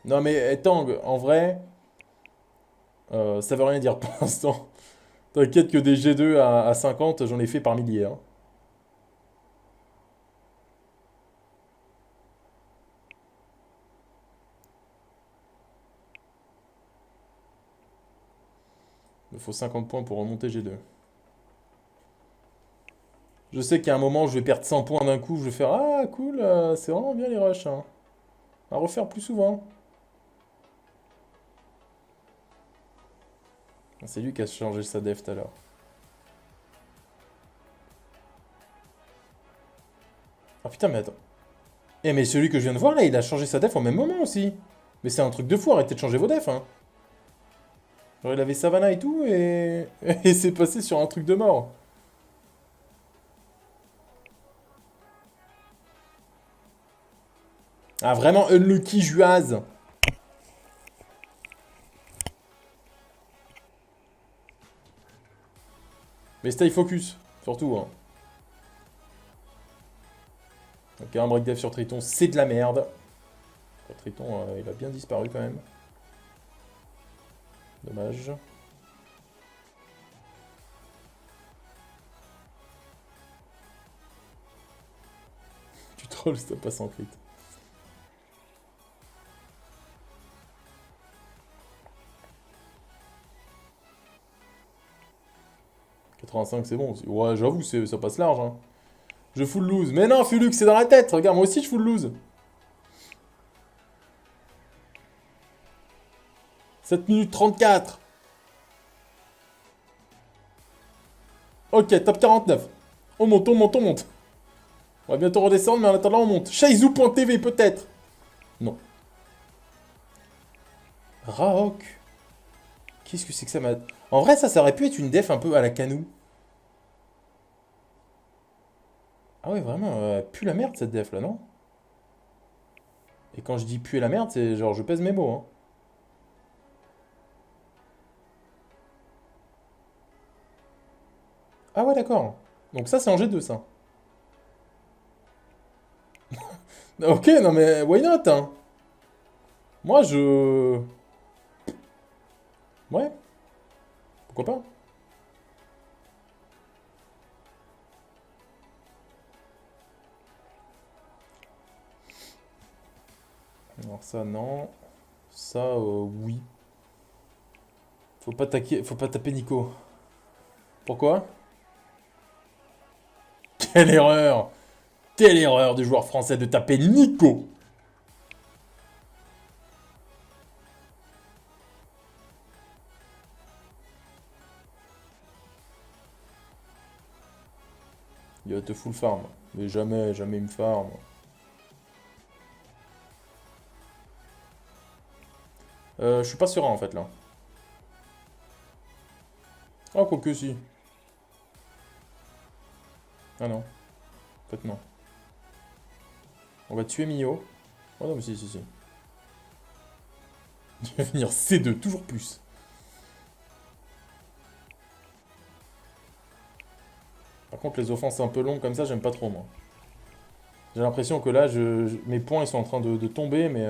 Non, mais Tang, en vrai, ça veut rien dire pour l'instant. T'inquiète que des G2 à 50, j'en ai fait par milliers. Hein. Il me faut 50 points pour remonter G2. Je sais qu'à un moment, je vais perdre 100 points d'un coup. Je vais faire, ah, cool, c'est vraiment bien les rushs. Hein. À refaire plus souvent. C'est lui qui a changé sa def tout à l'heure. Ah putain, mais attends. Eh, mais celui que je viens de voir là, il a changé sa def au même moment aussi. Mais c'est un truc de fou, arrêtez de changer vos defs. Hein. Genre, il avait Savannah et tout, et, et c'est passé sur un truc de mort. Ah, vraiment, unlucky Juaz. Mais stay focus, surtout. Hein. Ok, un break dev sur Triton, c'est de la merde. Triton, il a bien disparu quand même. Dommage. Tu trolls si t'as pas sans crit. « 85 c'est bon. Ouais, j'avoue, ça passe large. Hein. Je full lose. Mais non, Fulux, c'est dans la tête. Regarde, moi aussi je full lose. 7 minutes 34. Ok, top 49. On monte, on monte, on monte. On va bientôt redescendre, mais en attendant, on monte. Shaizou.tv, peut-être. Non. Raok. Qu'est-ce que c'est que ça, En vrai, ça aurait pu être une def un peu à la Canou. Ah ouais, vraiment, pue la merde cette def là, non? Et quand je dis puer la merde, c'est genre je pèse mes mots. Hein. Ah ouais, d'accord. Donc ça, c'est en G2, ça. Ok, non mais why not, hein? Moi, je... Ouais, pourquoi pas? Alors ça, non. Ça, oui. Faut pas taper Nico. Pourquoi? Quelle erreur! Quelle erreur du joueur français de taper Nico! Il va te full farm. Mais jamais, jamais il me farm. Je suis pas serein en fait là. Oh, quoique si. Ah non. En fait, non. On va tuer Mio. Oh non, mais si, si, si. Il va venir C2, toujours plus. Par contre, les offenses un peu longues comme ça, j'aime pas trop, moi. J'ai l'impression que là, mes points, ils sont en train de tomber, mais...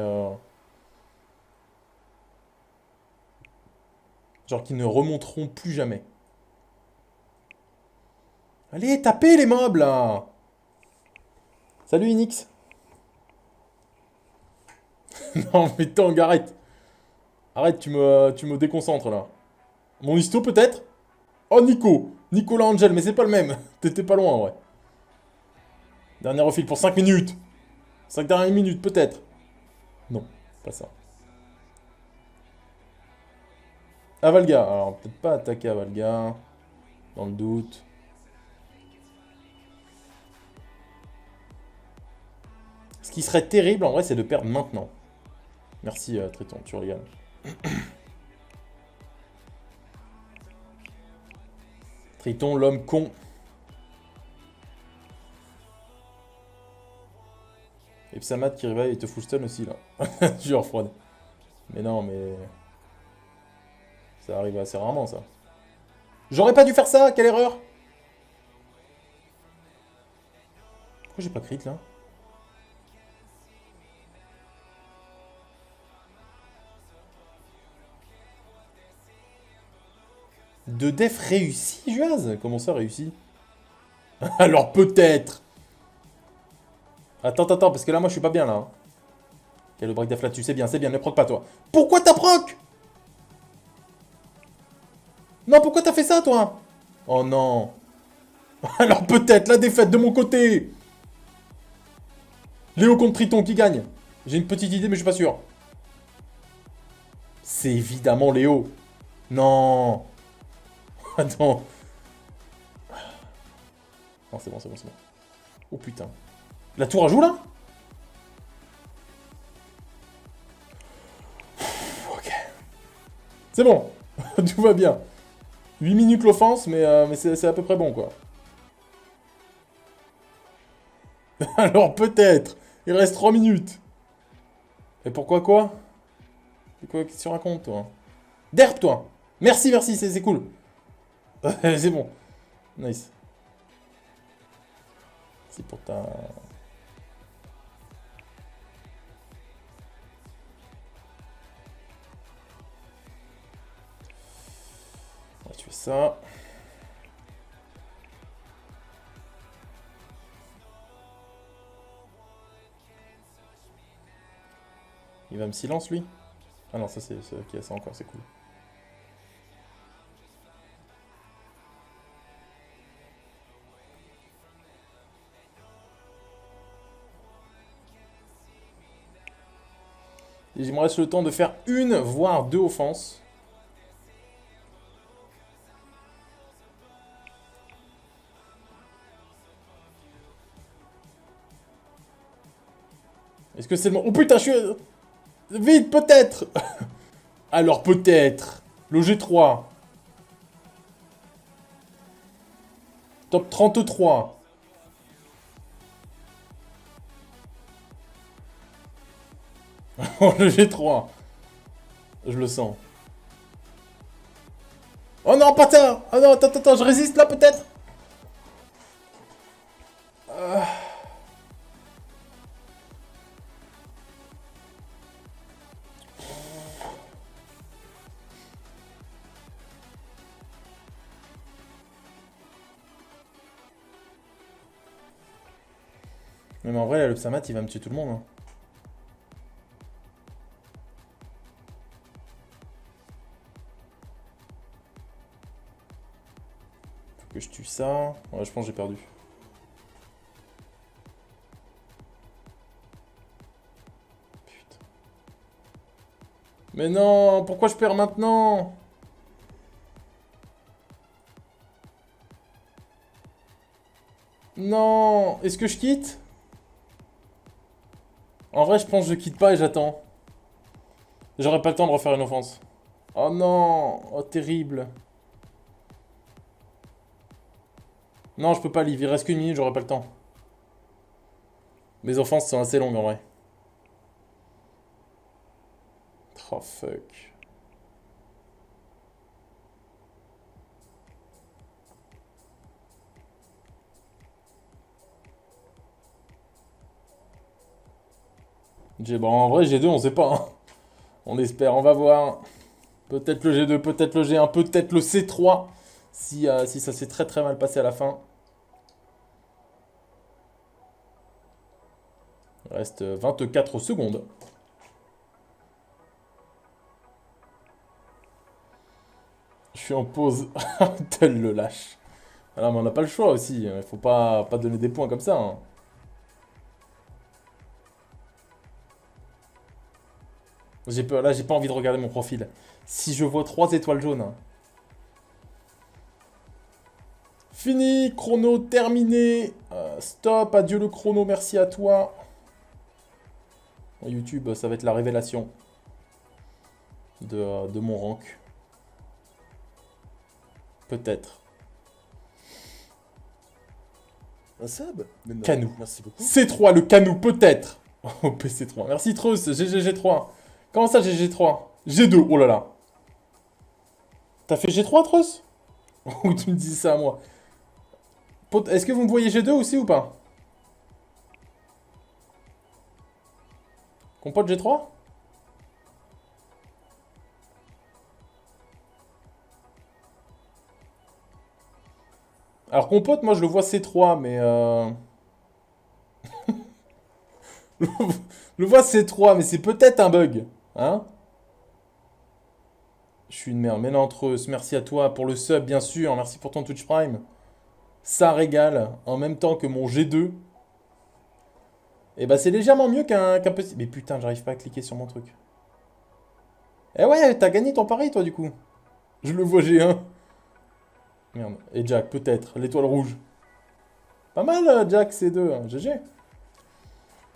genre qu'ils ne remonteront plus jamais. Allez, tapez les mobs, là! Salut, Inix. Non, mais Tang, arrête. Arrête, tu me déconcentres, là. Mon histo, peut-être? Oh, Nico. Nicolas Angel, mais c'est pas le même. T'étais pas loin, ouais. Dernier refil pour 5 minutes. 5 dernières minutes, peut-être. Non, pas ça. Avalga. Alors, peut-être pas attaquer Avalga. Dans le doute. Ce qui serait terrible, en vrai, c'est de perdre maintenant. Merci, Triton, tu rigoles. Triton, l'homme con. Et Psamat qui réveille et te full stun aussi, là. Jure, froide. Mais non, mais... ça arrive assez rarement, ça. J'aurais pas dû faire ça, quelle erreur! Pourquoi j'ai pas crit, là? De def réussi, Juaz? Comment ça réussi? Alors peut-être! Attends, attends, parce que là, moi, je suis pas bien, là. Hein. Ok, le break def là-dessus, c'est bien, ne proc pas, toi. Pourquoi t'as proc? Non, pourquoi t'as fait ça, toi? Oh non. Alors peut-être la défaite de mon côté. Léo contre Triton, qui gagne? J'ai une petite idée, mais je suis pas sûr. C'est évidemment Léo. Non. Attends. Non, c'est bon, c'est bon, c'est bon. Oh putain. La tour à joue, là? Ok. C'est bon. Tout va bien. 8 minutes l'offense, mais c'est à peu près bon, quoi. Alors peut-être. Il reste 3 minutes. Et pourquoi quoi? C'est quoi, qu'est-ce que tu racontes, toi? Derp, toi. Merci, merci, c'est cool. C'est bon. Nice. C'est pour ta... On va tuer ça. Il va me silence, lui? Ah non, ça c'est... Ok, ça encore, c'est cool. Il me reste le temps de faire une, voire deux offenses. Est-ce que c'est le moment? Oh putain, je suis... Vite, peut-être. Alors peut-être. Le G3. Top 33. Oh, le G3. Je le sens. Oh non, pas ça. Oh non, attends, attends, je résiste là peut-être. Mais en vrai, là, le Psamat, il va me tuer tout le monde. Hein. Faut que je tue ça. Ouais, je pense que j'ai perdu. Putain. Mais non, pourquoi je perds maintenant? Non, est-ce que je quitte? En vrai, je pense que je quitte pas et j'attends. J'aurais pas le temps de refaire une offense. Oh non. Oh, terrible. Non, je peux pas, Liv. Il reste qu'une minute, j'aurai pas le temps. Mes offenses sont assez longues en vrai. Oh fuck. Bon, en vrai, G2, on sait pas, hein. On espère, on va voir. Peut-être le G2, peut-être le G1, peut-être le C3. Si ça s'est très très mal passé à la fin. Il reste 24 secondes. Je suis en pause. Tel le lâche. Alors, mais on n'a pas le choix aussi. Il faut pas donner des points comme ça, hein. J'ai peur. Là, j'ai pas envie de regarder mon profil. Si je vois 3 étoiles jaunes, hein. Fini, chrono terminé. Stop, adieu le chrono, merci à toi. YouTube, ça va être la révélation de mon rank. Peut-être. Un sub? Canou. Merci beaucoup. C3, le canou, peut-être. Oh, PC3. Merci Treus, GGG3. Comment ça, GG3? G2, oh là là. T'as fait G3, Treus? Ou tu me dis ça à moi? Est-ce que vous me voyez G2 aussi ou pas? Compote G3? Alors compote, moi je le vois C3, mais je le vois C3, mais c'est peut-être un bug. Hein? Je suis une merde. Mais non, Treus, merci à toi pour le sub, bien sûr. Merci pour ton Twitch Prime. Ça régale, en même temps que mon G2. Et bah c'est légèrement mieux qu'un petit... Mais putain, j'arrive pas à cliquer sur mon truc. Eh ouais, t'as gagné ton pari, toi, du coup. Je le vois G1. Merde. Et Jack, peut-être. L'étoile rouge. Pas mal, Jack, C2. Hein. GG.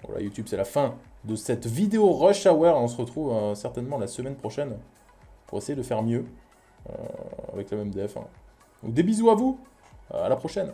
Voilà, YouTube, c'est la fin de cette vidéo Rush Hour. On se retrouve certainement la semaine prochaine pour essayer de faire mieux avec la même def. Hein. Donc des bisous à vous. À la prochaine.